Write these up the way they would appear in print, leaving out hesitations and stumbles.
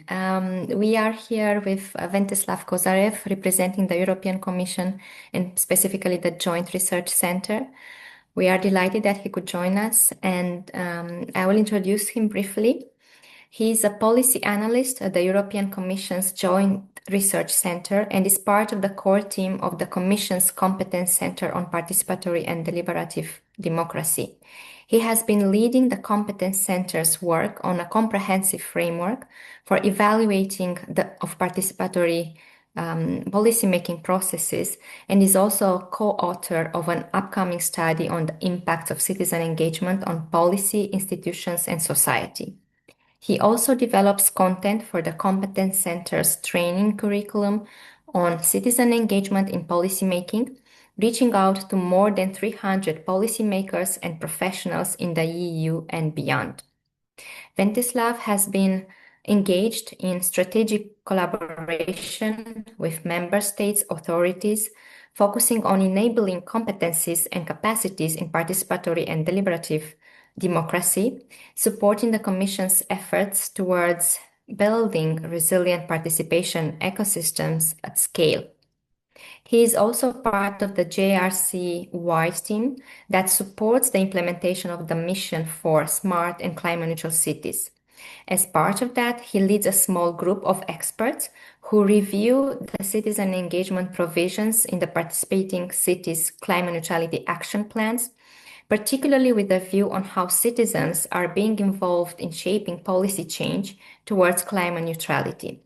We are here with Ventseslav Kozarev, representing the European Commission and specifically the Joint Research Center. We are delighted that he could join us, and I will introduce him briefly. He is a policy analyst at the European Commission's Joint Research Center and is part of the core team of the Commission's Competence Center on Participatory and Deliberative Democracy. He has been leading the Competence Center's work on a comprehensive framework for evaluating of participatory policymaking processes, and is also co-author of an upcoming study on the impacts of citizen engagement on policy, institutions, and society. He also develops content for the Competence Center's training curriculum on citizen engagement in policymaking, reaching out to more than 300 policymakers and professionals in the EU and beyond. Ventseslav has been engaged in strategic collaboration with member states' authorities, focusing on enabling competencies and capacities in participatory and deliberative democracy, supporting the Commission's efforts towards building resilient participation ecosystems at scale. He is also part of the JRC-wide team that supports the implementation of the mission for smart and climate-neutral cities. As part of that, he leads a small group of experts who review the citizen engagement provisions in the participating cities' climate neutrality action plans, particularly with a view on how citizens are being involved in shaping policy change towards climate neutrality.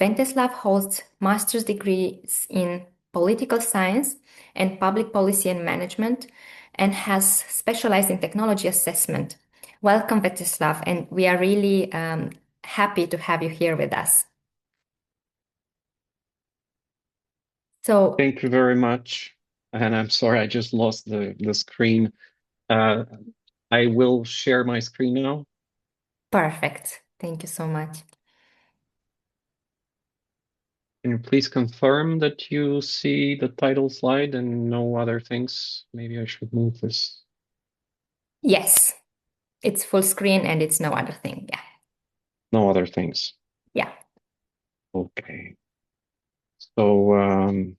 Ventseslav holds master's degrees in political science and public policy and management, and has specialized in technology assessment. Welcome, Ventseslav, and we are really happy to have you here with us. So, thank you very much. And I'm sorry, I just lost the screen. I will share my screen now. Perfect. Thank you so much. Can you please confirm that you see the title slide and no other things? Maybe I should move this. Yes, it's full screen and it's no other thing. Yeah. No other things. Yeah. Okay. So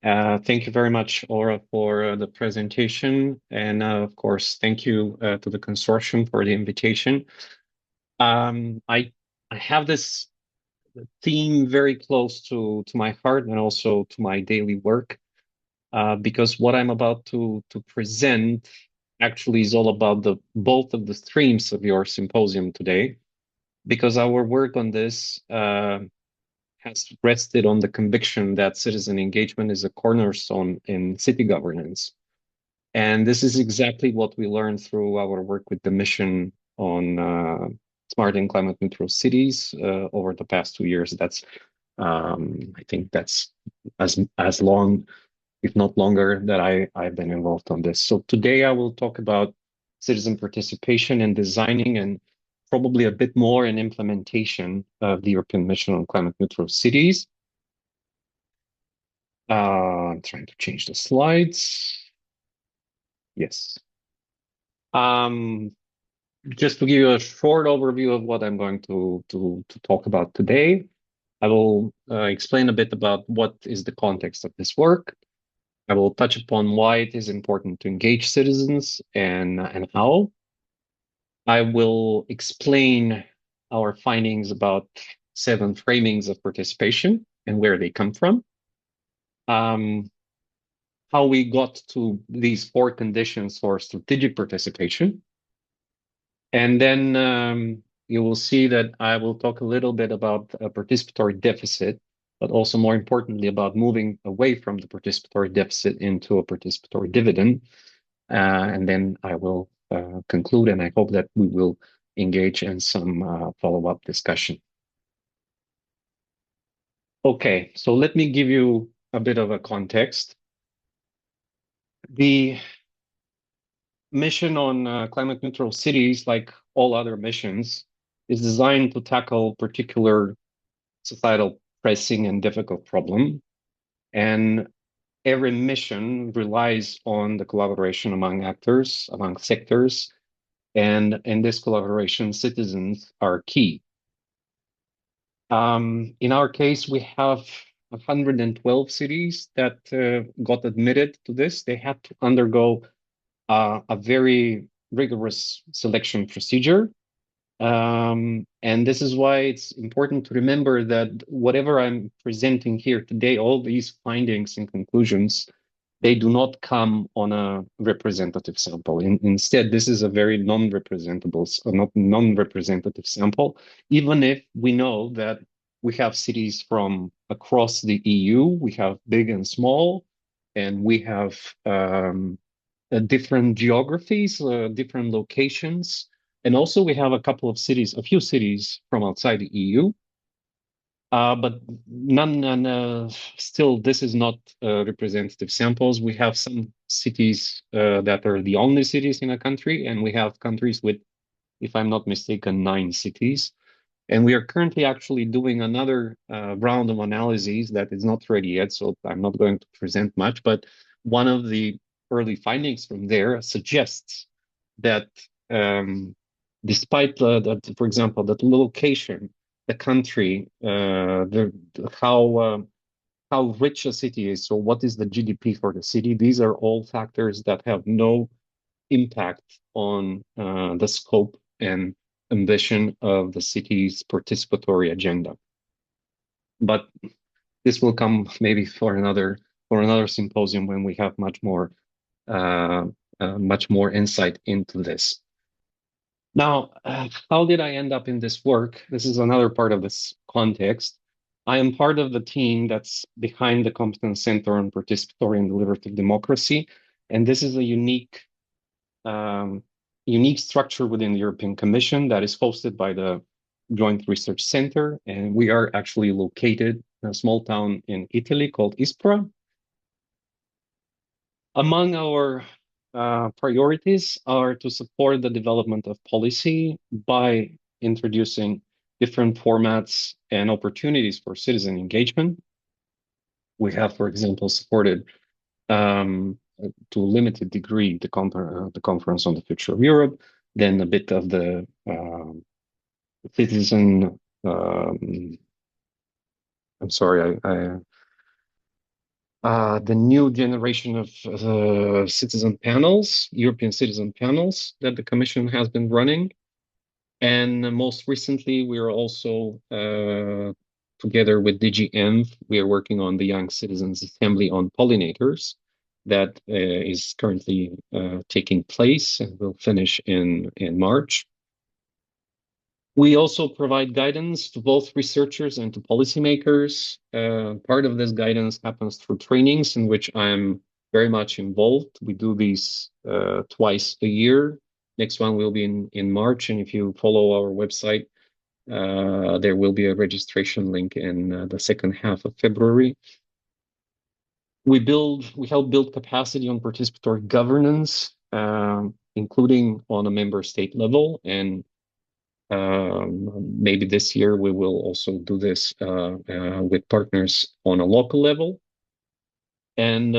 thank you very much, Laura, for the presentation. And of course, thank you to the consortium for the invitation. I have this theme very close to my heart and also to my daily work, because what I'm about to present actually is all about both of the streams of your symposium today, because our work on this has rested on the conviction that citizen engagement is a cornerstone in city governance. And this is exactly what we learned through our work with the mission on smart and climate neutral cities over the past 2 years. That's I think that's as long, if not longer, that I've been involved on this. So today I will talk about citizen participation in designing and probably a bit more in implementation of the European Mission on Climate Neutral Cities. I'm trying to change the slides. Yes. Just to give you a short overview of what I'm going to talk about today, I will explain a bit about what is the context of this work. I will touch upon why it is important to engage citizens and how. I will explain our findings about 7 framings of participation and where they come from. How we got to these 4 conditions for strategic participation. And then you will see that I will talk a little bit about a participatory deficit, but also more importantly about moving away from the participatory deficit into a participatory dividend. And then I will conclude, and I hope that we will engage in some follow-up discussion. Okay, so let me give you a bit of a context. The mission on climate neutral cities, like all other missions, is designed to tackle particular societal pressing and difficult problem. And every mission relies on the collaboration among actors, among sectors, and in this collaboration, citizens are key. In our case, we have 112 cities that got admitted to this. They had to undergo a very rigorous selection procedure. And this is why it's important to remember that whatever I'm presenting here today, all these findings and conclusions, they do not come on a representative sample. Instead, this is a very non-representative sample, even if we know that we have cities from across the EU, we have big and small, and we have different geographies, different locations. And also we have a few cities from outside the EU. But still, this is not representative samples. We have some cities that are the only cities in a country, and we have countries with, if I'm not mistaken, 9 cities. And we are currently actually doing another round of analyses that is not ready yet, so I'm not going to present much. But one of the early findings from there suggests that despite for example, that location, the country, how rich a city is, so what is the GDP for the city? These are all factors that have no impact on the scope and ambition of the city's participatory agenda. But this will come maybe for another symposium when we have much more insight into this. Now, how did I end up in this work? This is another part of this context. I am part of the team that's behind the Competence Center on Participatory and Deliberative Democracy, and this is a unique structure within the European Commission that is hosted by the Joint Research Center, and we are actually located in a small town in Italy called Ispra. Among our priorities are to support the development of policy by introducing different formats and opportunities for citizen engagement. We have, for example, supported to a limited degree the Conference on the Future of Europe, then a bit of the citizen, I'm sorry, the new generation of citizen panels, European citizen panels that the Commission has been running. And most recently, we are also, together with DGM, we are working on the Young Citizens Assembly on Pollinators that is currently taking place and will finish in March. We also provide guidance to both researchers and to policymakers. Part of this guidance happens through trainings in which I'm very much involved. We do these twice a year. Next one will be in March, and if you follow our website, there will be a registration link in the second half of February. We help build capacity on participatory governance, including on a member state level, and maybe this year we will also do this with partners on a local level. And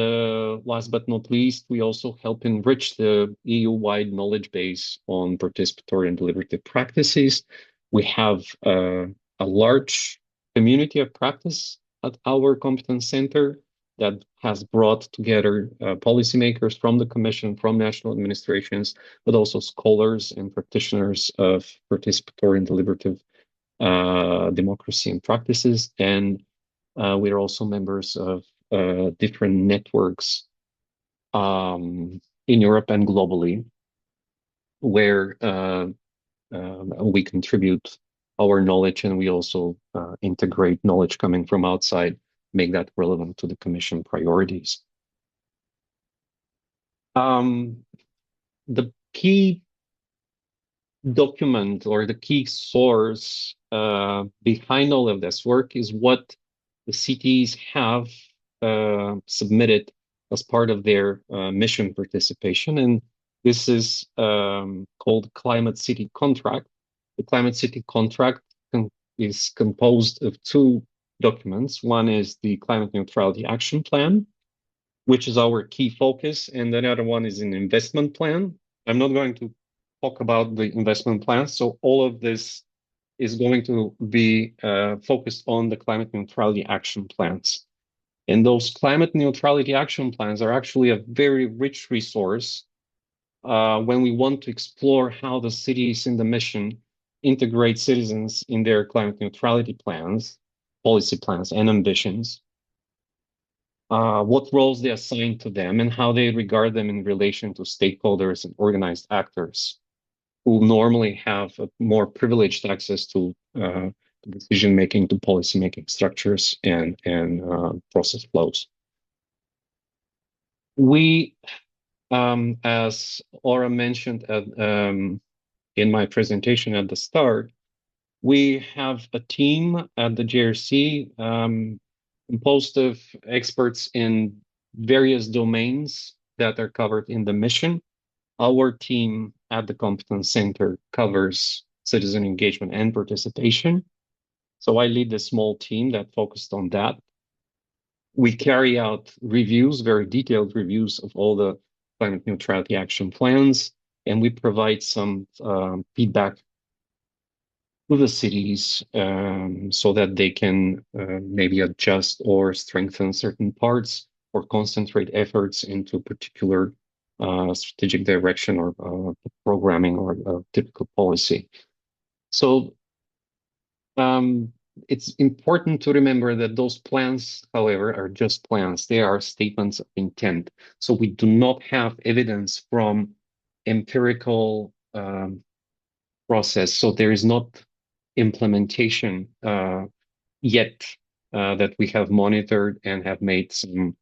last but not least, we also help enrich the EU-wide knowledge base on participatory and deliberative practices. We have a large community of practice at our competence center that has brought together policymakers from the Commission, from national administrations, but also scholars and practitioners of participatory and deliberative democracy and practices. And we are also members of different networks in Europe and globally, where we contribute our knowledge, and we also integrate knowledge coming from outside, make that relevant to the Commission priorities. The key document or the key source behind all of this work is what the cities have submitted as part of their mission participation, and this is called Climate City Contract. The Climate City Contract is composed of 2 documents. One is the Climate Neutrality Action Plan, which is our key focus, and the other one is an investment plan. I'm not going to talk about the investment plan, so all of this is going to be focused on the climate neutrality action plans. And those climate neutrality action plans are actually a very rich resource when we want to explore how the cities in the mission integrate citizens in their climate neutrality plans, policy plans, and ambitions, what roles they assign to them, and how they regard them in relation to stakeholders and organized actors who normally have a more privileged access to decision making, to policy making structures and process flows. We, as Aura mentioned in my presentation at the start, we have a team at the JRC composed of experts in various domains that are covered in the mission. Our team at the Competence Center covers citizen engagement and participation. So I lead a small team that focused on that. We carry out reviews, very detailed reviews of all the climate neutrality action plans, and we provide some feedback to the cities so that they can maybe adjust or strengthen certain parts or concentrate efforts into particular strategic direction or programming or typical policy. So it's important to remember that those plans, however, are just plans. They are statements of intent. So we do not have evidence from empirical process. So there is not implementation yet that we have monitored and have made some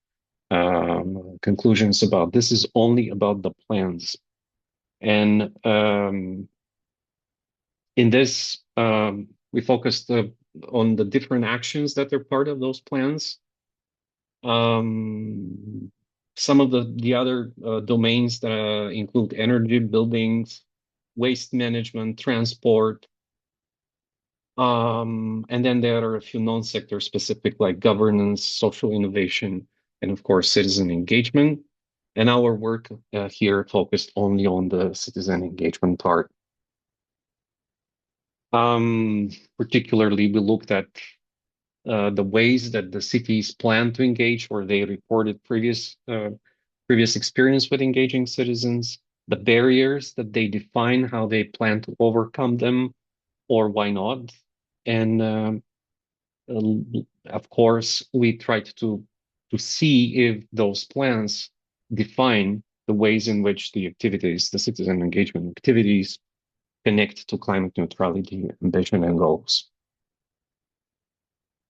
conclusions about. This is only about the plans. And in this, we focused on the different actions that are part of those plans. Some of the other domains that include energy, buildings, waste management, transport, and then there are a few non-sector specific like governance, social innovation, and of course, citizen engagement. And our work here focused only on the citizen engagement part. Particularly, we looked at the ways that the cities plan to engage, or they reported previous experience with engaging citizens, the barriers that they define, how they plan to overcome them, or why not. And of course, we tried to see if those plans define the ways in which the activities, the citizen engagement activities, connect to climate neutrality ambition and goals.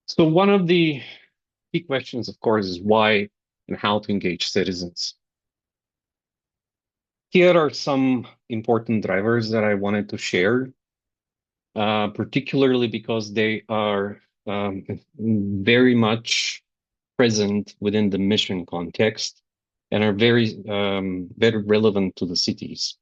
So one of the key questions, of course, is why and how to engage citizens. Here are some important drivers that I wanted to share, particularly because they are very much present within the mission context and are very relevant to the cities.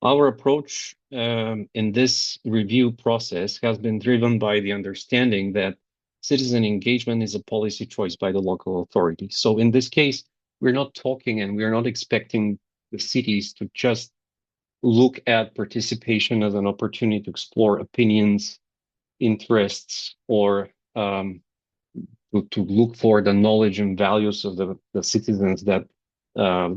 Our approach in this review process has been driven by the understanding that citizen engagement is a policy choice by the local authority. So in this case, we're not talking and we're not expecting the cities to just look at participation as an opportunity to explore opinions, interests, or to look for the knowledge and values of the citizens that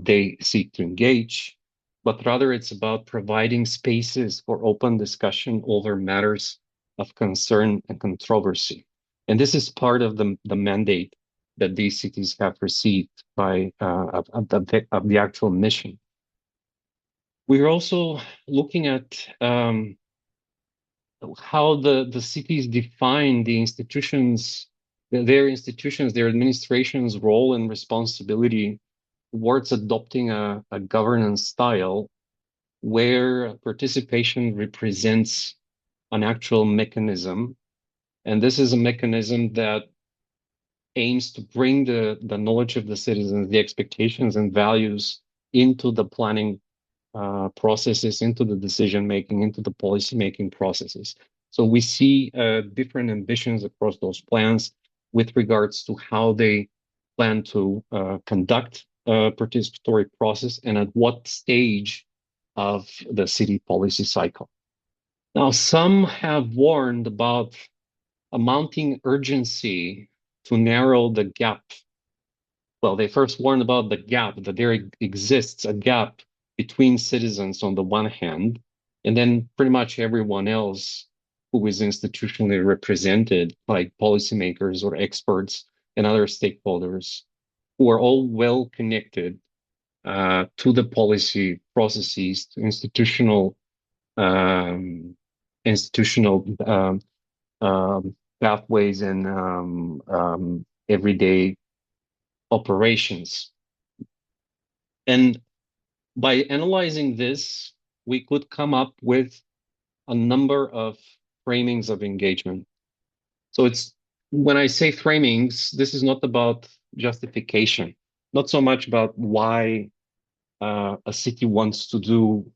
they seek to engage, but rather it's about providing spaces for open discussion over matters of concern and controversy. And this is part of the mandate that these cities have received by of the actual mission. We're also looking at how the cities define the institutions, their administration's role and responsibility towards adopting a governance style where participation represents an actual mechanism. And this is a mechanism that aims to bring the knowledge of the citizens, the expectations and values into the planning processes, into the decision-making, into the policy-making processes. So we see different ambitions across those plans with regards to how they plan to conduct a participatory process and at what stage of the city policy cycle. Now, some have warned about a mounting urgency to narrow the gap. Well, they first warned about the gap, that there exists a gap between citizens on the one hand, and then pretty much everyone else who is institutionally represented, like policymakers or experts and other stakeholders, who are all well connected to the policy processes, to um, institutional pathways and everyday operations. And by analyzing this, we could come up with a number of framings of engagement. So it's when I say framings, this is not about justification, not so much about why a city wants to do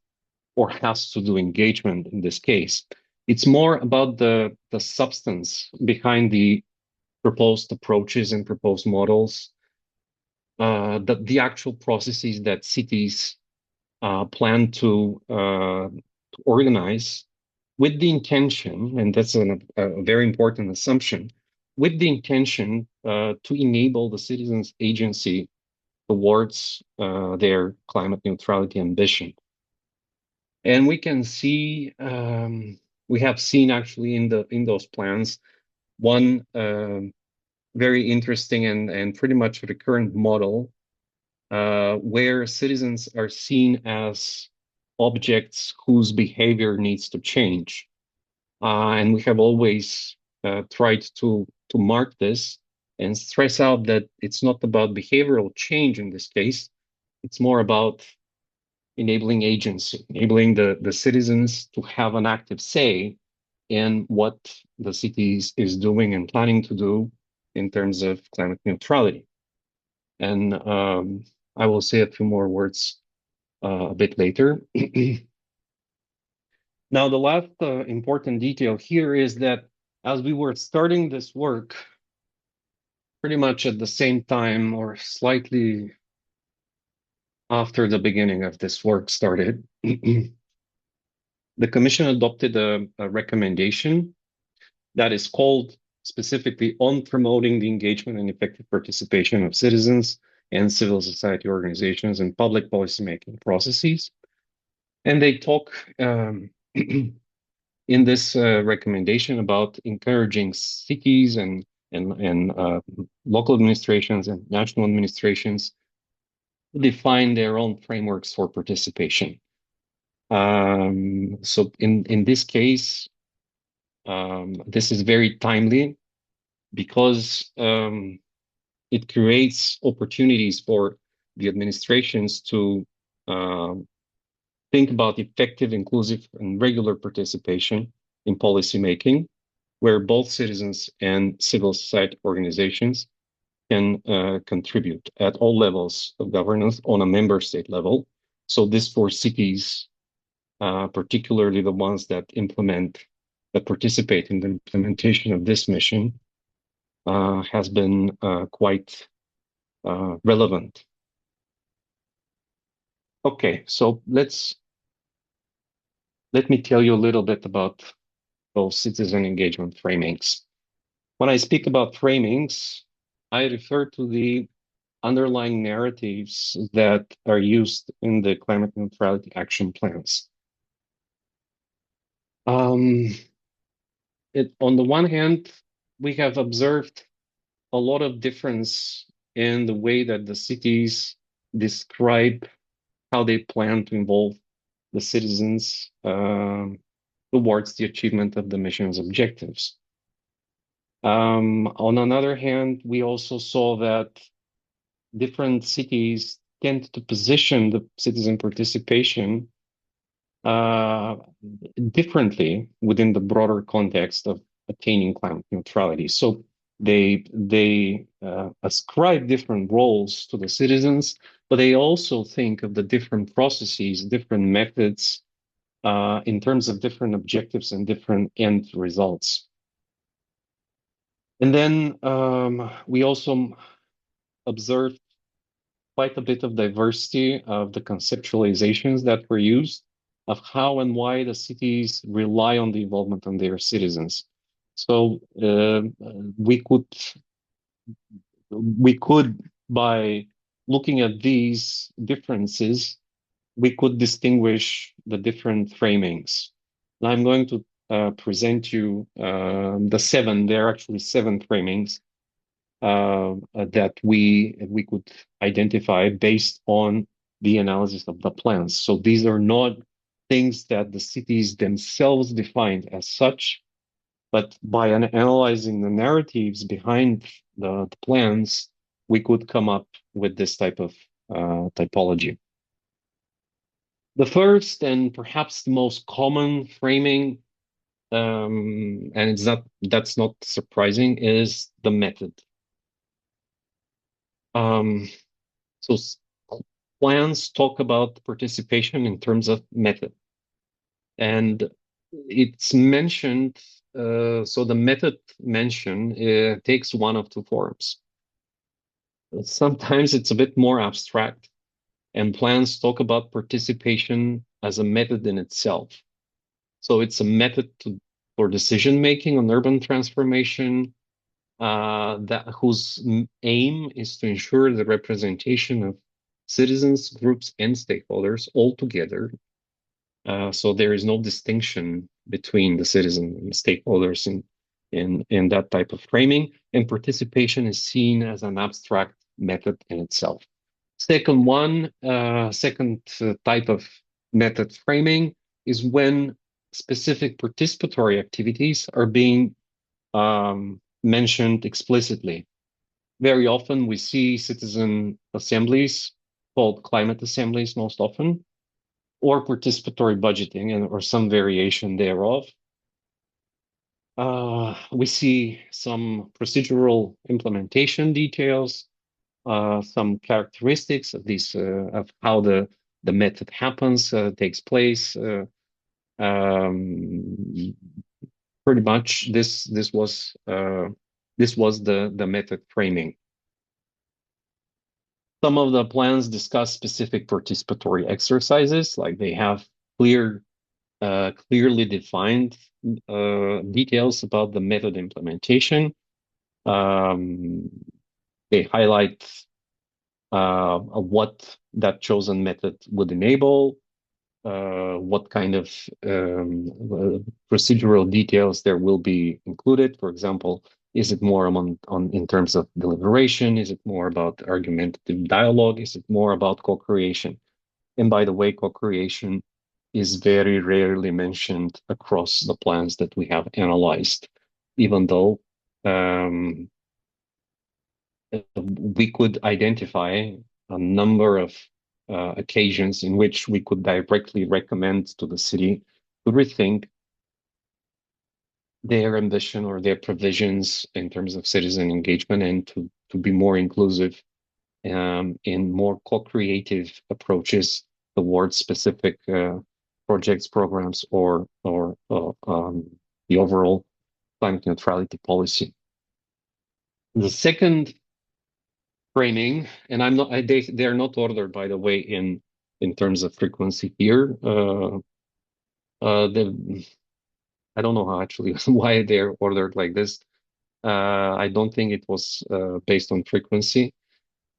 or has to do engagement in this case. It's more about the substance behind the proposed approaches and proposed models, the actual processes that cities plan to organize with the intention, and that's a very important assumption, with the intention to enable the citizens' agency towards their climate neutrality ambition. And we can see, we have seen actually in those plans one very interesting and pretty much recurrent model where citizens are seen as objects whose behavior needs to change. And we have always tried to mark this and stress out that it's not about behavioral change in this case. It's more about enabling agency, enabling the citizens to have an active say in what the city is doing and planning to do in terms of climate neutrality. And I will say a few more words a bit later. Now, the last important detail here is that as we were starting this work, pretty much at the same time or slightly after the beginning of this work started, the Commission adopted a recommendation that is called specifically on promoting the engagement and effective participation of citizens and civil society organizations in public policymaking processes. And they talk in this recommendation about encouraging cities and local administrations and national administrations to define their own frameworks for participation. So in this case, this is very timely because it creates opportunities for the administrations to think about effective, inclusive, and regular participation in policymaking, where both citizens and civil society organizations can contribute at all levels of governance on a member state level. So this for cities, particularly the ones that participate in the implementation of this mission, has been quite relevant. Okay, so let me tell you a little bit about those citizen engagement framings. When I speak about framings, I refer to the underlying narratives that are used in the climate neutrality action plans. On the one hand, we have observed a lot of difference in the way that the cities describe how they plan to involve the citizens towards the achievement of the mission's objectives. On another hand, we also saw that different cities tend to position the citizen participation differently within the broader context of attaining climate neutrality. So they ascribe different roles to the citizens, but they also think of the different processes, different methods in terms of different objectives and different end results. And then we also observed quite a bit of diversity of the conceptualizations that were used. of how and why the cities rely on the involvement of their citizens. So we could, by looking at these differences, we could distinguish the different framings. And I'm going to present you the seven. There are actually seven framings that we could identify based on the analysis of the plans. So these are not things that the cities themselves defined as such, but by analyzing the narratives behind the plans, we could come up with this type of typology. The first and perhaps the most common framing, and that's not surprising, is the method. So plans talk about participation in terms of method, and it's mentioned. So the method mentioned takes one of two forms. Sometimes it's a bit more abstract, and plans talk about participation as a method in itself. So it's a method for decision making on urban transformation, whose aim is to ensure the representation of citizens, groups, and stakeholders all together. So there is no distinction between the citizen and stakeholders in that type of framing, and participation is seen as an abstract method in itself. Second type of method framing is when specific participatory activities are being mentioned explicitly. Very often we see citizen assemblies, called climate assemblies most often, or participatory budgeting or some variation thereof. We see some procedural implementation details, some characteristics of these of how the method happens, takes place. Pretty much this was the method framing. Some of the plans discuss specific participatory exercises, like they have clearly defined details about the method implementation. They highlight what that chosen method would enable, what kind of procedural details there will be included. For example, is it more in terms of deliberation? Is it more about argumentative dialogue? Is it more about co-creation? And by the way, co-creation is very rarely mentioned across the plans that we have analyzed, even though we could identify a number of occasions in which we could directly recommend to the city to rethink their ambition or their provisions in terms of citizen engagement, and to be more inclusive in more co-creative approaches towards specific projects, programs, or the overall climate neutrality policy. The second framing, and they're not ordered, by the way, in terms of frequency here. I don't know how actually why they're ordered like this. I don't think it was based on frequency,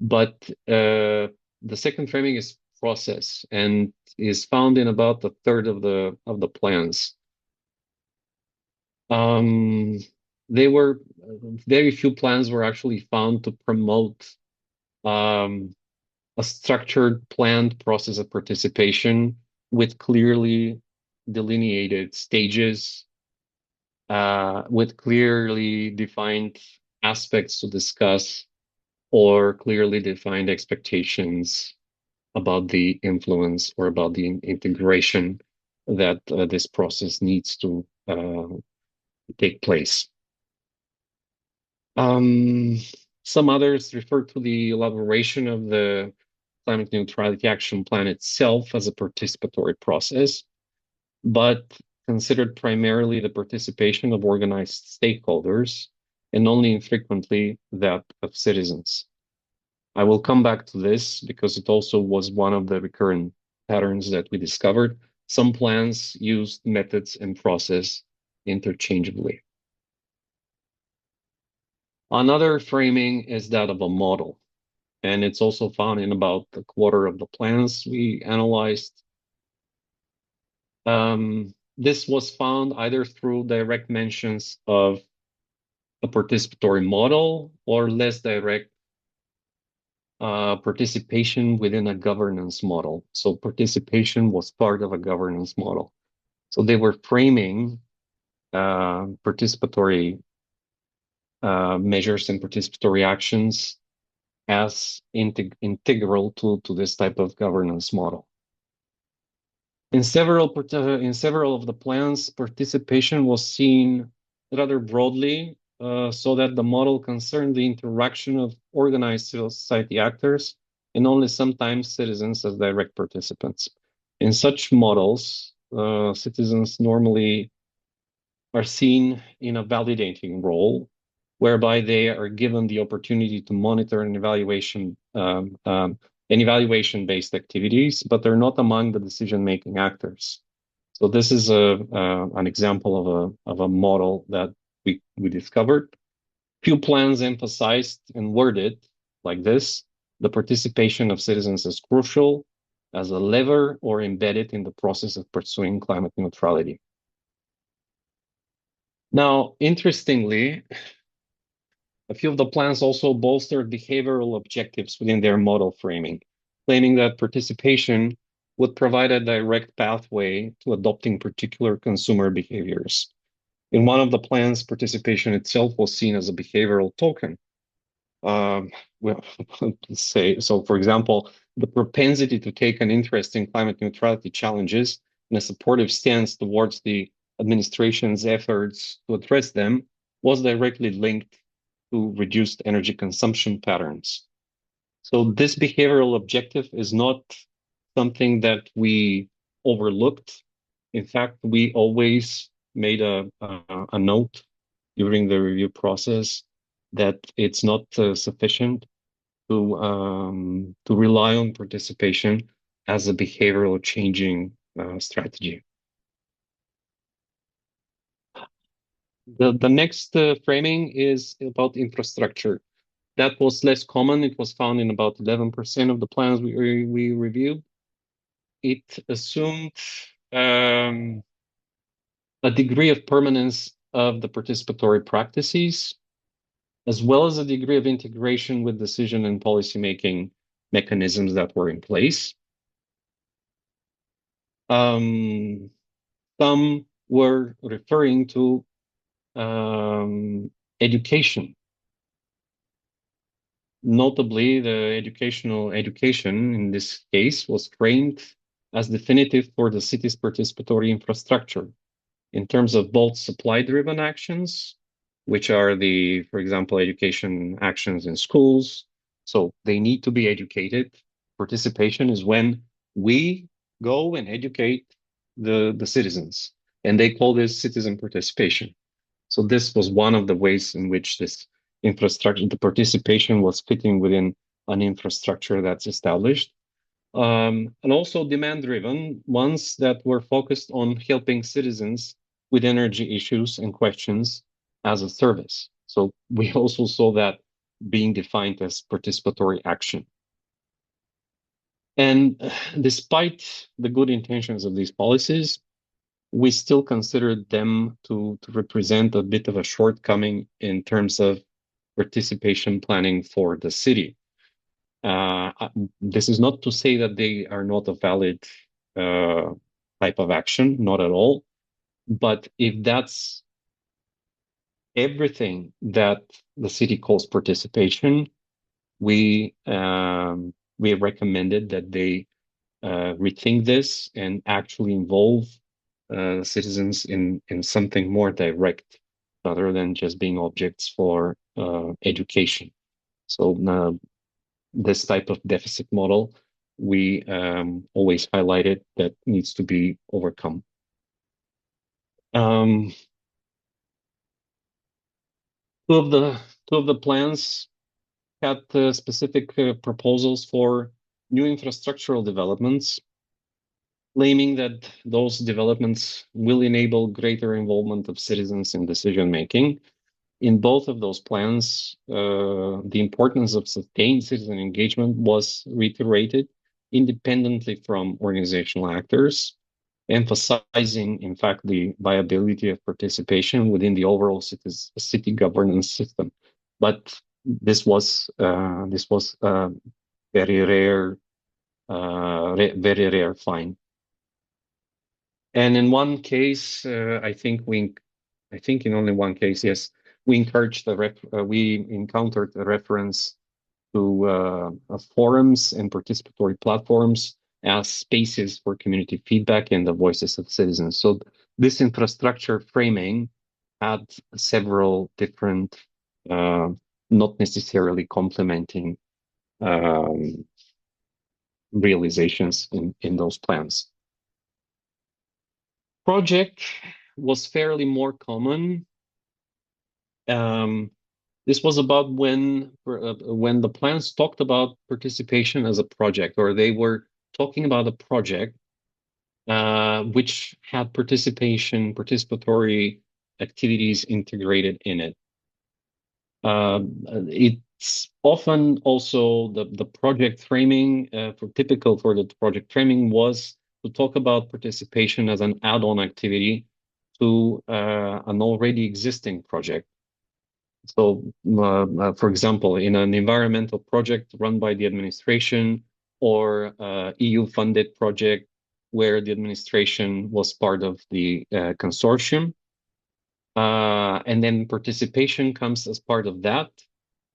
but the second framing is process and is found in about a third of the plans. They were very few plans were actually found to promote a structured, planned process of participation with clearly delineated stages, with clearly defined aspects to discuss, or clearly defined expectations about the influence or about the integration that this process needs to take place. Some others refer to the elaboration of the climate neutrality action plan itself as a participatory process, but considered primarily the participation of organized stakeholders and only infrequently that of citizens. I will come back to this because it also was one of the recurrent patterns that we discovered. Some plans used methods and process interchangeably. Another framing is that of a model, and it's also found in about a quarter of the plans we analyzed. This was found either through direct mentions of a participatory model or less direct participation within a governance model. So participation was part of a governance model. So they were framing participatory measures and participatory actions as integral to this type of governance model. In several of the plans, participation was seen rather broadly, so that the model concerned the interaction of organized civil society actors and only sometimes citizens as direct participants. In such models, citizens normally are seen in a validating role, whereby they are given the opportunity to monitor an evaluation-based activities, but they're not among the decision-making actors. So this is an example of a model that we discovered. Few plans emphasized and worded like this: the participation of citizens is crucial as a lever or embedded in the process of pursuing climate neutrality. Now, interestingly, a few of the plans also bolstered behavioral objectives within their model framing, claiming that participation would provide a direct pathway to adopting particular consumer behaviors. In one of the plans, participation itself was seen as a behavioral token. Well, let's say, so for example, the propensity to take an interest in climate neutrality challenges and a supportive stance towards the administration's efforts to address them was directly linked to reduced energy consumption patterns. So this behavioral objective is not something that we overlooked. In fact, we always made a note during the review process that it's not sufficient to rely on participation as a behavioral changing strategy. The next framing is about infrastructure. That was less common. It was found in about 11% of the plans we reviewed. It assumed a degree of permanence of the participatory practices, as well as a degree of integration with decision and policymaking mechanisms that were in place. Some were referring to education. Notably, the education in this case was framed as definitive for the city's participatory infrastructure in terms of both supply-driven actions, which are for example, education actions in schools. So they need to be educated. Participation is when we go and educate the citizens, and they call this citizen participation. So this was one of the ways in which this infrastructure, the participation was fitting within an infrastructure that's established. And also demand-driven ones that were focused on helping citizens with energy issues and questions as a service. So we also saw that being defined as participatory action. And despite the good intentions of these policies, we still considered them to represent a bit of a shortcoming in terms of participation planning for the city. This is not to say that they are not a valid type of action, not at all. But if that's everything that the city calls participation, we recommended that they rethink this and actually involve citizens in something more direct rather than just being objects for education. So this type of deficit model, we always highlighted that needs to be overcome. Two of the plans had specific proposals for new infrastructural developments. claiming that those developments will enable greater involvement of citizens in decision making. In both of those plans, the importance of sustained citizen engagement was reiterated independently from organizational actors, emphasizing, in fact, the viability of participation within the overall city governance system. But this was very rare, very rare find. And in one case, I think in only one case, yes, we encountered a reference to forums and participatory platforms as spaces for community feedback and the voices of citizens. So this infrastructure framing had several different, not necessarily complementing realizations in those plans. Project was fairly more common. This was about when the plans talked about participation as a project, or they were talking about a project which had participatory activities integrated in it. It's often also the project framing typical for the project framing was to talk about participation as an add-on activity to an already existing project. So, for example, in an environmental project run by the administration or EU-funded project where the administration was part of the consortium, and then participation comes as part of that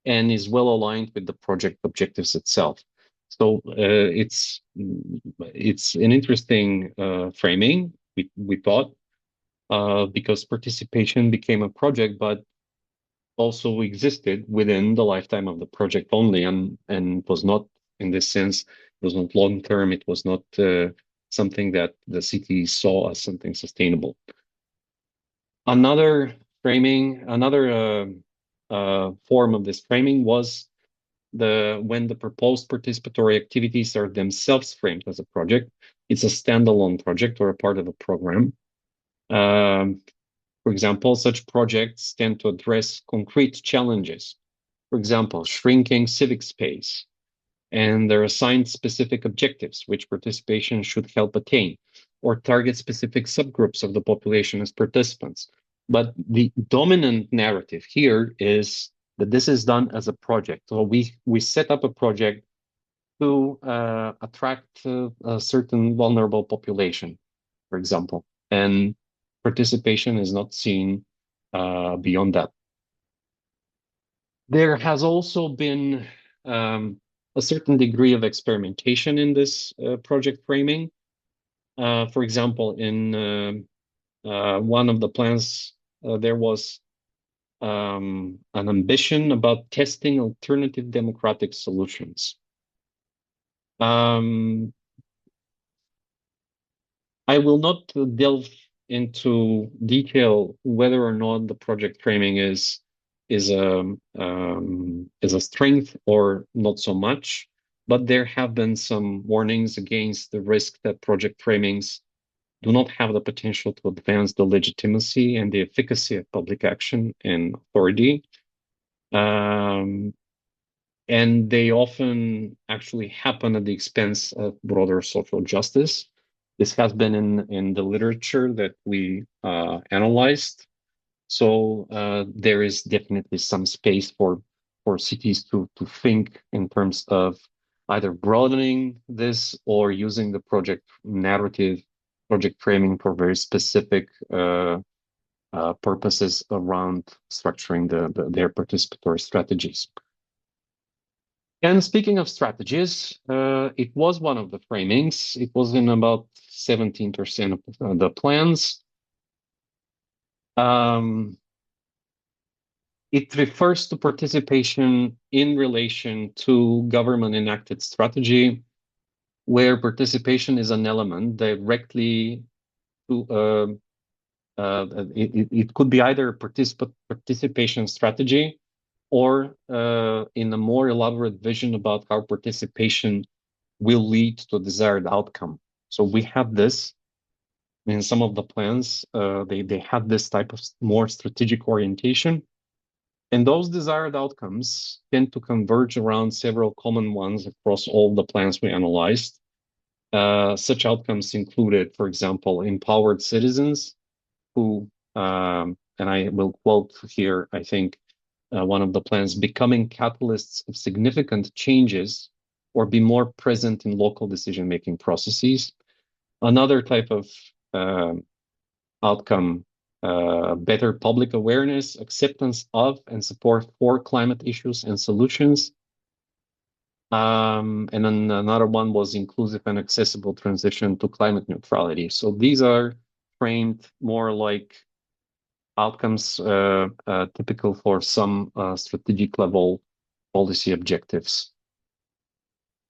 and is well aligned with the project objectives itself. So it's an interesting framing, we thought, because participation became a project, but also existed within the lifetime of the project only, and was not, in this sense, it was not long term. It was not something that the city saw as something sustainable. Another framing, another form of this framing was when the proposed participatory activities are themselves framed as a project. It's a standalone project or a part of a program. For example, such projects tend to address concrete challenges. For example, shrinking civic space, and they're assigned specific objectives which participation should help attain, or target specific subgroups of the population as participants. But the dominant narrative here is that this is done as a project. So we set up a project to attract a certain vulnerable population, for example, and participation is not seen beyond that. There has also been a certain degree of experimentation in this project framing. For example, in one of the plans, there was an ambition about testing alternative democratic solutions. I will not delve into detail whether or not the project framing is a strength or not so much, but there have been some warnings against the risk that project framings do not have the potential to advance the legitimacy and the efficacy of public action and authority. And they often actually happen at the expense of broader social justice. This has been in the literature that we analyzed. So there is definitely some space for cities to think in terms of either broadening this or using the project narrative, project framing for very specific purposes around structuring their participatory strategies. And speaking of strategies, it was one of the framings. It was in about 17% of the plans. It refers to participation in relation to government enacted strategy, where participation is an element directly to, it could be either participation strategy or in a more elaborate vision about how participation will lead to a desired outcome. So we had this in some of the plans. They had this type of more strategic orientation. And those desired outcomes tend to converge around several common ones across all the plans we analyzed. Such outcomes included, for example, empowered citizens who, and I will quote here, I think, one of the plans, becoming catalysts of significant changes or be more present in local decision-making processes. Another type of outcome, better public awareness, acceptance of, and support for climate issues and solutions. And then another one was inclusive and accessible transition to climate neutrality. So these are framed more like outcomes typical for some strategic level policy objectives.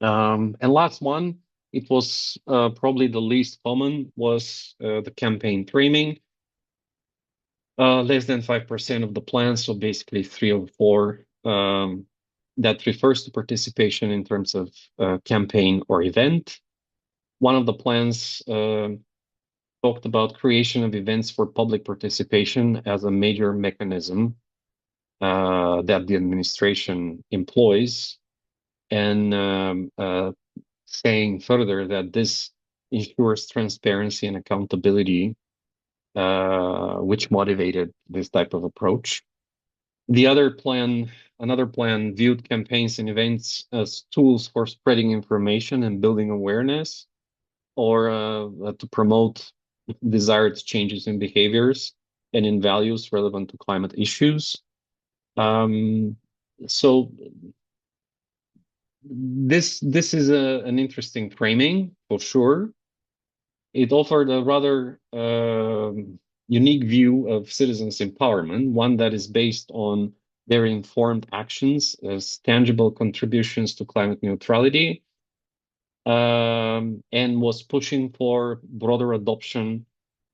And last one, it was probably the least common, was the campaign framing. Less than 5% of the plan, so basically 3 or 4. That refers to participation in terms of campaign or event. One of the plans talked about creation of events for public participation as a major mechanism that the administration employs, and saying further that this ensures transparency and accountability, which motivated this type of approach. Another plan viewed campaigns and events as tools for spreading information and building awareness, or to promote desired changes in behaviors and in values relevant to climate issues. So this is an interesting framing for sure. It offered a rather unique view of citizens' empowerment, one that is based on their informed actions as tangible contributions to climate neutrality, and was pushing for broader adoption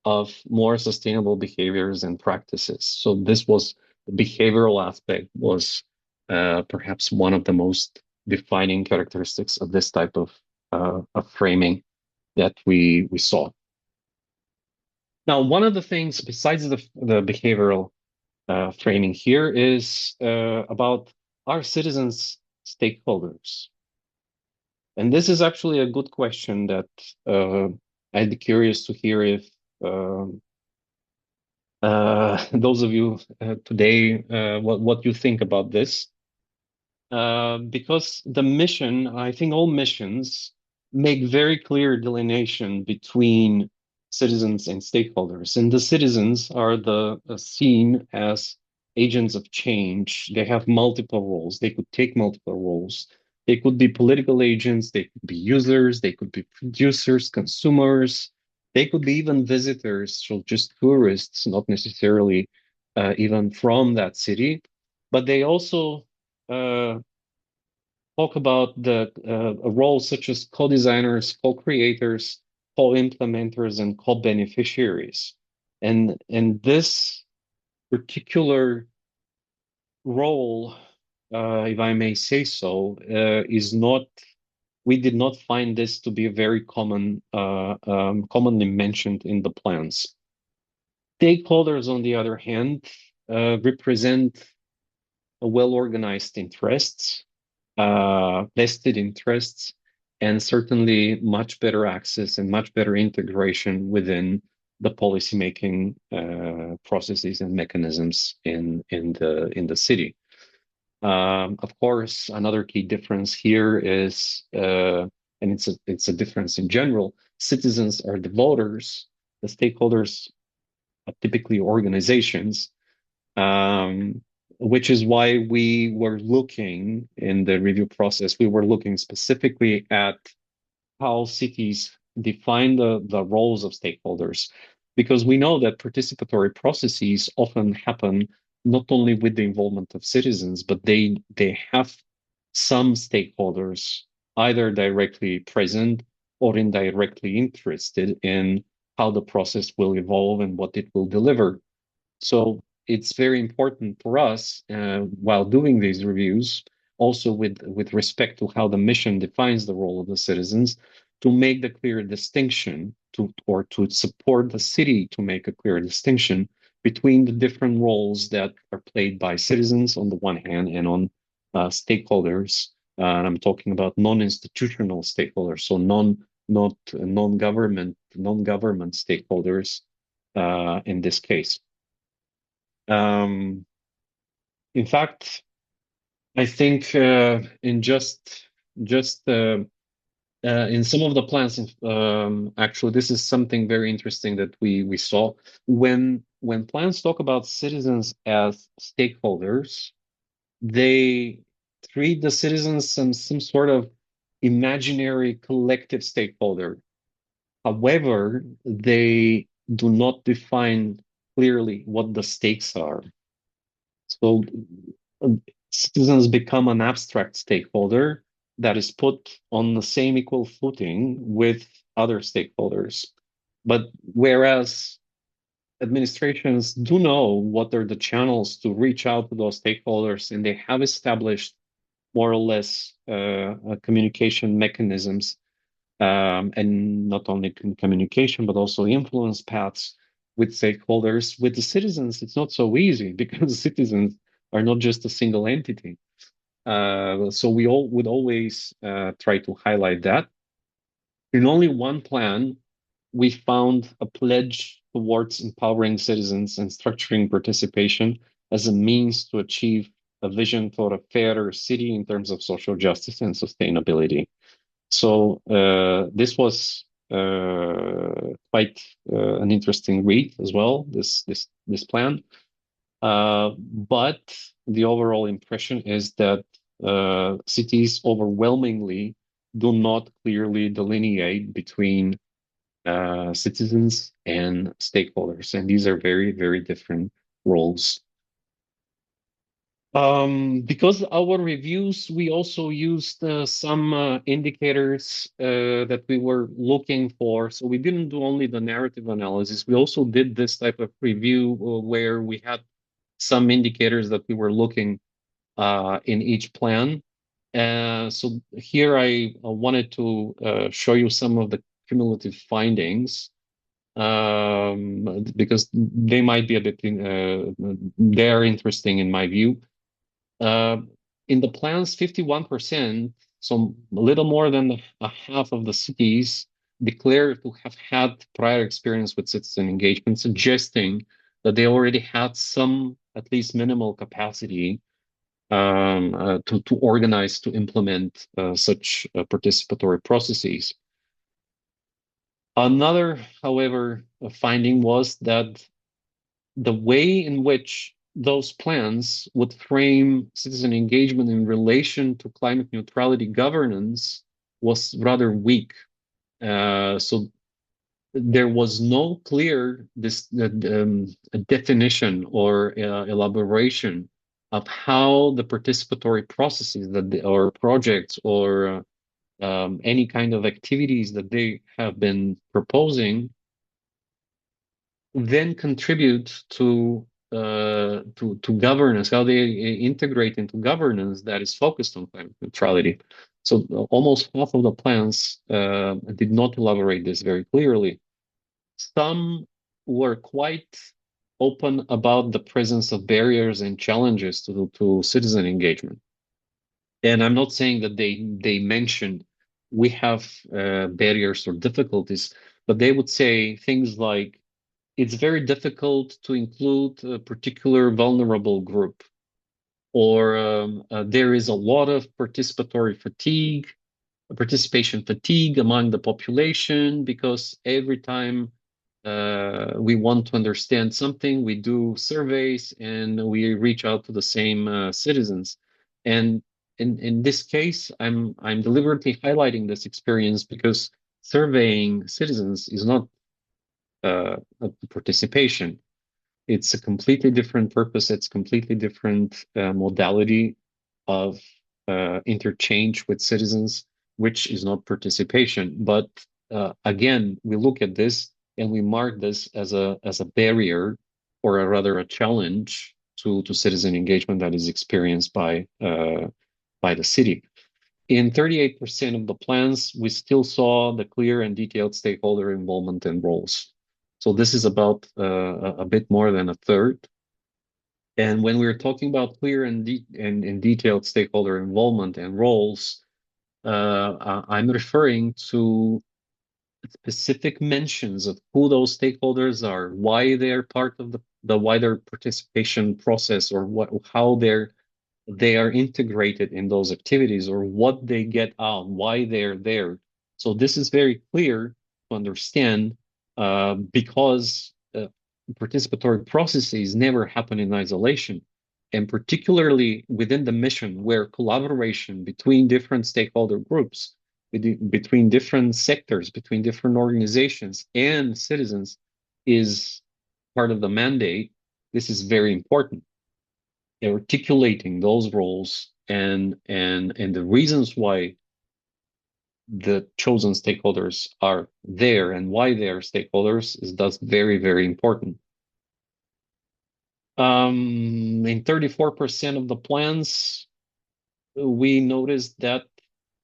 of more sustainable behaviors and practices. So this was the behavioral aspect was perhaps one of the most defining characteristics of this type of framing that we saw. Now, one of the things besides the behavioral framing here is about our citizens stakeholders. And this is actually a good question that I'd be curious to hear if those of you today, what you think about this. Because the mission, I think all missions make very clear delineation between citizens and stakeholders. And the citizens are seen as agents of change. They have multiple roles. They could take multiple roles. They could be political agents. They could be users. They could be producers, consumers. They could be even visitors, so just tourists, not necessarily even from that city. But they also talk about a role such as co-designers, co-creators, co-implementers, and co-beneficiaries. And this particular role, if I may say so, is not. We did not find this to be a very commonly mentioned in the plans. Stakeholders, on the other hand, represent a well-organized interests, vested interests, and certainly much better access and much better integration within the policymaking processes and mechanisms in the city. Of course, another key difference here is, and it's a difference in general. Citizens are the voters. The stakeholders are typically organizations, which is why we were looking in the review process. We were looking specifically at how cities define the roles of stakeholders, because we know that participatory processes often happen not only with the involvement of citizens, but they have some stakeholders either directly present or indirectly interested in how the process will evolve and what it will deliver. So it's very important for us while doing these reviews, also with respect to how the mission defines the role of the citizens, to make the clear distinction or to support the city to make a clear distinction between the different roles that are played by citizens on the one hand and on stakeholders. And I'm talking about non-institutional stakeholders, so not non-government stakeholders in this case. In fact, I think in in some of the plans, actually, this is something very interesting that we saw when plans talk about citizens as stakeholders, they treat the citizens as some sort of imaginary collective stakeholder. However, they do not define clearly what the stakes are. So citizens become an abstract stakeholder that is put on the same equal footing with other stakeholders. But whereas administrations do know what are the channels to reach out to those stakeholders, and they have established more or less communication mechanisms, and not only communication, but also influence paths with stakeholders. With the citizens, it's not so easy because citizens are not just a single entity. So we all would always try to highlight that. In only one plan, we found a pledge towards empowering citizens and structuring participation as a means to achieve a vision for a fairer city in terms of social justice and sustainability. So this was quite an interesting read as well, this plan. But the overall impression is that cities overwhelmingly do not clearly delineate between citizens and stakeholders, and these are very, very different roles. Because our reviews, we also used some indicators that we were looking for. So we didn't do only the narrative analysis. We also did this type of review where we had some indicators that we were looking in each plan. So here I wanted to show you some of the cumulative findings because they might be a bit, they're interesting in my view. In the plans, 51%, so a little more than a half of the cities declared to have had prior experience with citizen engagement, suggesting that they already had some, at least minimal capacity to organize, to implement such participatory processes. Another, however, finding was that the way in which those plans would frame citizen engagement in relation to climate neutrality governance was rather weak. So there was no clear definition or elaboration of how the participatory processes or projects or any kind of activities that they have been proposing then contribute to governance, how they integrate into governance that is focused on climate neutrality. So almost half of the plans did not elaborate this very clearly. Some were quite open about the presence of barriers and challenges to citizen engagement. And I'm not saying that they mentioned we have barriers or difficulties, but they would say things like, it's very difficult to include a particular vulnerable group, or there is a lot of participation fatigue among the population, because every time we want to understand something, we do surveys and we reach out to the same citizens. And in this case, I'm deliberately highlighting this experience because surveying citizens is not participation. It's a completely different purpose. It's completely different modality of interchange with citizens, which is not participation. But again, we look at this and we mark this as a barrier, or rather a challenge to citizen engagement that is experienced by the city. In 38% of the plans, we still saw the clear and detailed stakeholder involvement and roles. So this is about a bit more than a third. And when we're talking about clear and detailed stakeholder involvement and roles, I'm referring to specific mentions of who those stakeholders are, why they're part of the wider participation process, or how they are integrated in those activities, or what they get out, why they're there. So this is very clear to understand, because participatory processes never happen in isolation. And particularly within the mission, where collaboration between different stakeholder groups, between different sectors, between different organizations and citizens is part of the mandate, this is very important. Articulating those roles and the reasons why the chosen stakeholders are there and why they are stakeholders is thus very, very important. In 34% of the plans, we noticed that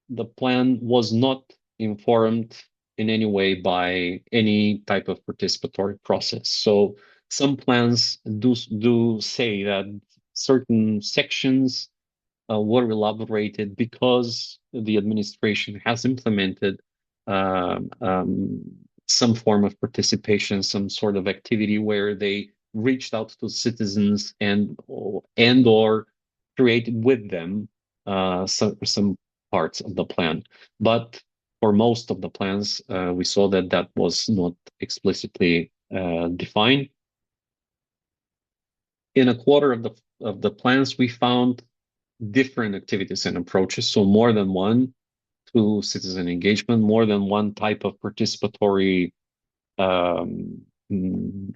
the plan was not informed in any way by any type of participatory process. So some plans do say that certain sections were elaborated because the administration has implemented some form of participation, some sort of activity where they reached out to citizens and or created with them some parts of the plan. But for most of the plans, we saw that that was not explicitly defined. In a quarter of the plans, we found different activities and approaches, so more than one to citizen engagement, more than one type of participatory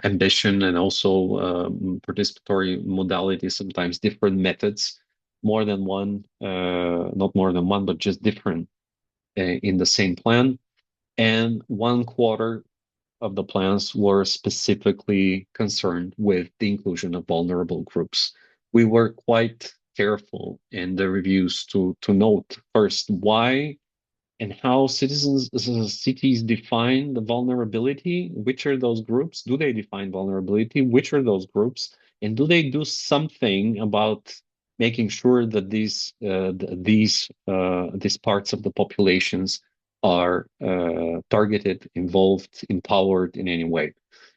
ambition, and also participatory modalities, sometimes different methods, more than one, not more than one, but just different in the same plan. And one quarter of the plans were specifically concerned with the inclusion of vulnerable groups. We were quite careful in the reviews to note first why and how cities define the vulnerability. Which are those groups? Do they define vulnerability? Which are those groups? And do they do something about making sure that these parts of the populations are targeted, involved, empowered in any way?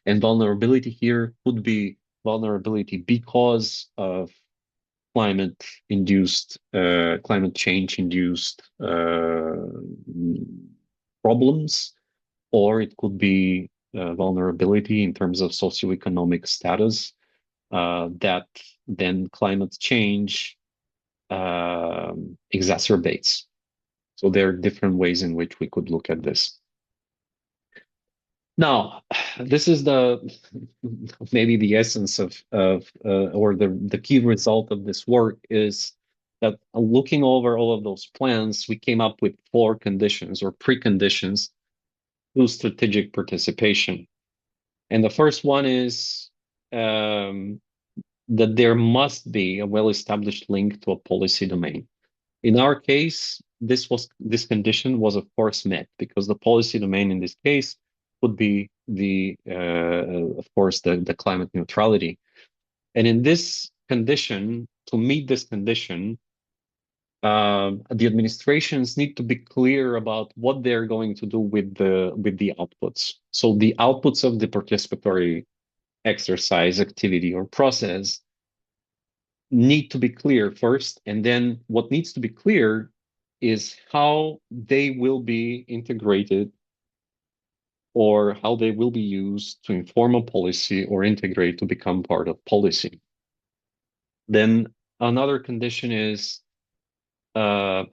And vulnerability here could be vulnerability because of climate change induced problems, or it could be vulnerability in terms of socioeconomic status that then climate change exacerbates. So there are different ways in which we could look at this. Now, this is maybe the essence of or the key result of this work is that looking over all of those plans, we came up with 4 conditions or preconditions to strategic participation. And the first one is that there must be a well-established link to a policy domain. In our case, this condition was of course met, because the policy domain in this case would be of course the climate neutrality. And in this condition, to meet this condition, the administrations need to be clear about what they're going to do with the outputs. So the outputs of the participatory exercise, activity, or process need to be clear first, and then what needs to be clear is how they will be integrated or how they will be used to inform a policy or integrate to become part of policy. Then another condition is to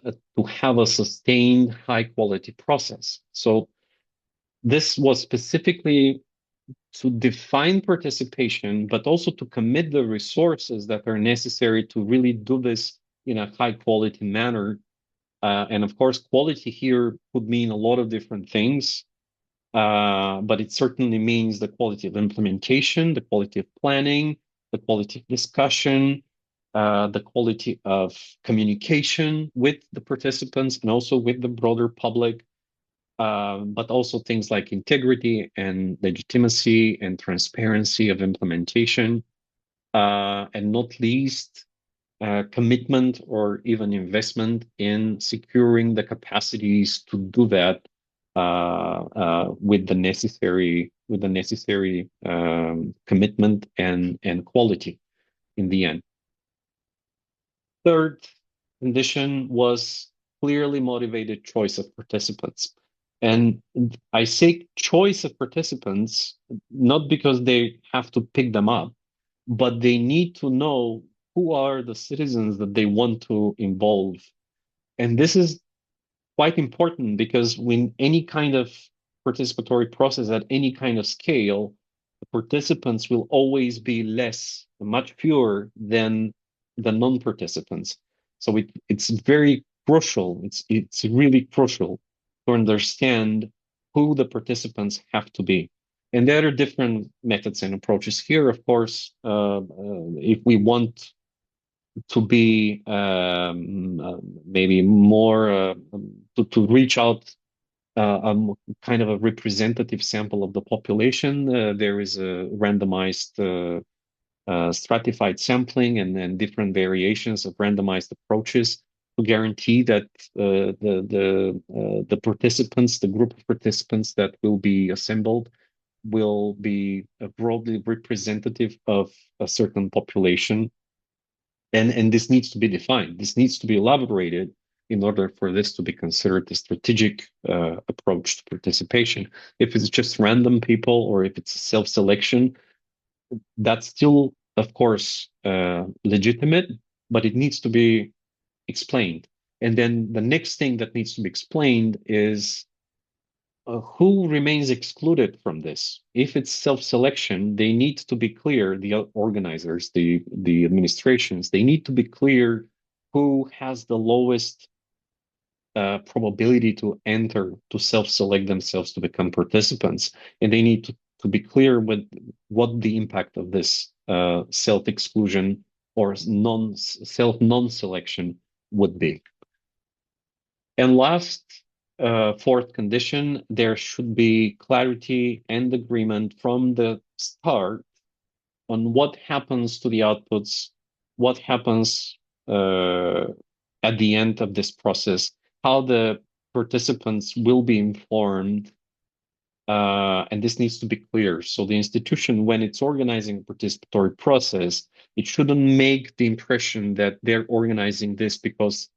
have a sustained high quality process. So this was specifically to define participation, but also to commit the resources that are necessary to really do this in a high quality manner. And of course, quality here could mean a lot of different things. But it certainly means the quality of implementation, the quality of planning, the quality of discussion, the quality of communication with the participants and also with the broader public, but also things like integrity and legitimacy and transparency of implementation, and not least, commitment or even investment in securing the capacities to do that with the necessary commitment and quality in the end. Third condition was clearly motivated choice of participants. And I say choice of participants not because they have to pick them up, but they need to know who are the citizens that they want to involve. And this is quite important because when any kind of participatory process at any kind of scale, the participants will always be much fewer than the non-participants. So it's very crucial. It's really crucial to understand who the participants have to be. And there are different methods and approaches here. Of course, if we want to be maybe more to reach out kind of a representative sample of the population. There is a randomized stratified sampling and then different variations of randomized approaches to guarantee that the participants, the group of participants that will be assembled, will be broadly representative of a certain population. And this needs to be defined. This needs to be elaborated in order for this to be considered a strategic approach to participation. If it's just random people or if it's self-selection, that's still, of course, legitimate, but it needs to be explained. And then the next thing that needs to be explained is who remains excluded from this. If it's self-selection, they need to be clear, the organizers, the administrations, they need to be clear who has the lowest probability to enter, to self-select themselves to become participants. And they need to be clear with what the impact of this self-exclusion or non-selection would be. And last, fourth condition, there should be clarity and agreement from the start on what happens to the outputs, what happens at the end of this process, how the participants will be informed, and this needs to be clear. So the institution, when it's organizing a participatory process, it shouldn't make the impression that they're organizing this because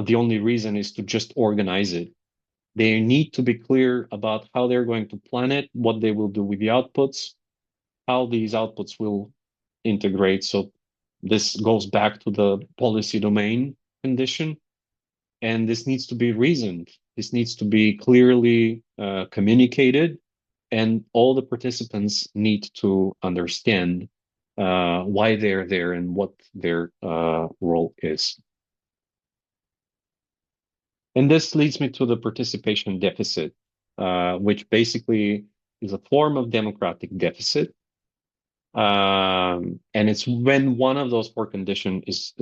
the only reason is to just organize it. They need to be clear about how they're going to plan it, what they will do with the outputs, how these outputs will integrate. So this goes back to the policy domain condition. And this needs to be reasoned. This needs to be clearly communicated. And all the participants need to understand why they're there and what their role is. And this leads me to the participation deficit, which basically is a form of democratic deficit. And it's when one of those four conditions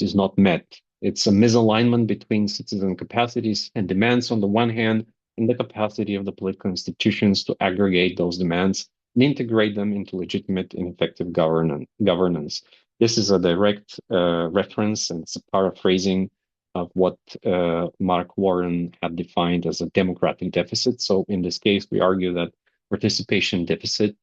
is not met. It's a misalignment between citizen capacities and demands on the one hand, and the capacity of the political institutions to aggregate those demands and integrate them into legitimate and effective governance. This is a direct reference, and it's a paraphrasing of what Mark Warren had defined as a democratic deficit. So in this case, we argue that participation deficit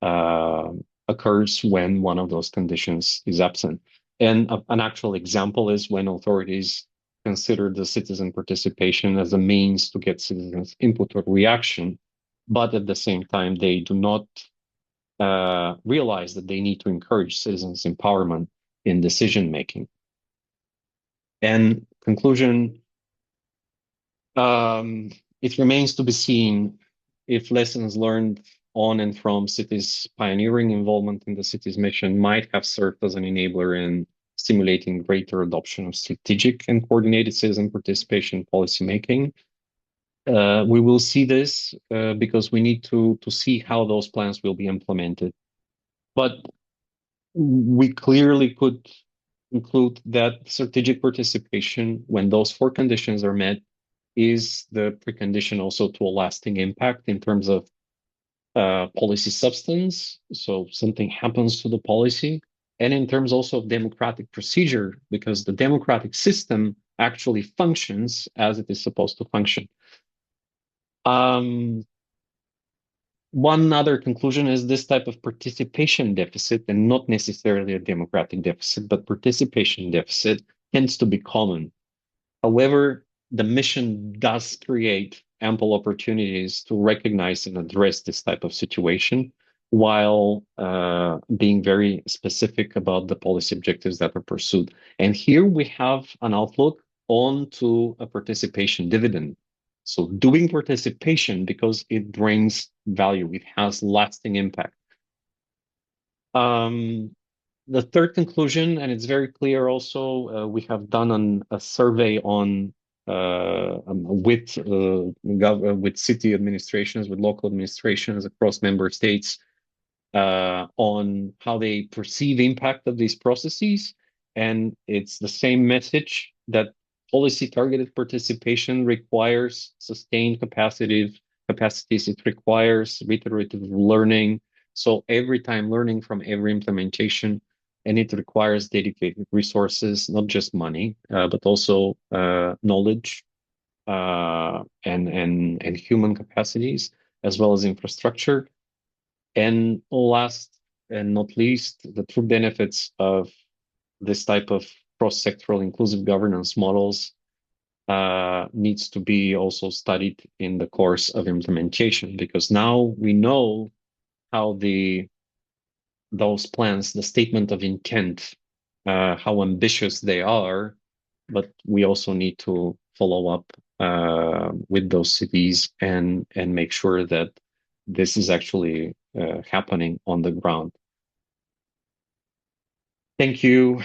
occurs when one of those conditions is absent. And an actual example is when authorities consider the citizen participation as a means to get citizens' input or reaction, but at the same time, they do not realize that they need to encourage citizens' empowerment in decision-making. And conclusion, it remains to be seen if lessons learned on and from cities' pioneering involvement in the city's mission might have served as an enabler in stimulating greater adoption of strategic and coordinated citizen participation policymaking. We will see this because we need to see how those plans will be implemented. But we clearly could conclude that strategic participation, when those four conditions are met, is the precondition also to a lasting impact in terms of policy substance. So something happens to the policy, and in terms also of democratic procedure, because the democratic system actually functions as it is supposed to function. One other conclusion is this type of participation deficit, and not necessarily a democratic deficit, but participation deficit tends to be common. However, the mission does create ample opportunities to recognize and address this type of situation while being very specific about the policy objectives that are pursued. And here we have an outlook on to a participation dividend. So doing participation because it brings value, it has lasting impact. The third conclusion, and it's very clear also, we have done a survey on with city administrations, with local administrations across member states on how they perceive impact of these processes. And it's the same message that policy targeted participation requires sustained capacities. It requires reiterative learning. So every time learning from every implementation, and it requires dedicated resources, not just money, but also knowledge and human capacities, as well as infrastructure. And last and not least, the true benefits of this type of cross-sectoral inclusive governance models needs to be also studied in the course of implementation, because now we know how those plans, the statement of intent, how ambitious they are, but we also need to follow up with those cities and make sure that this is actually happening on the ground. Thank you.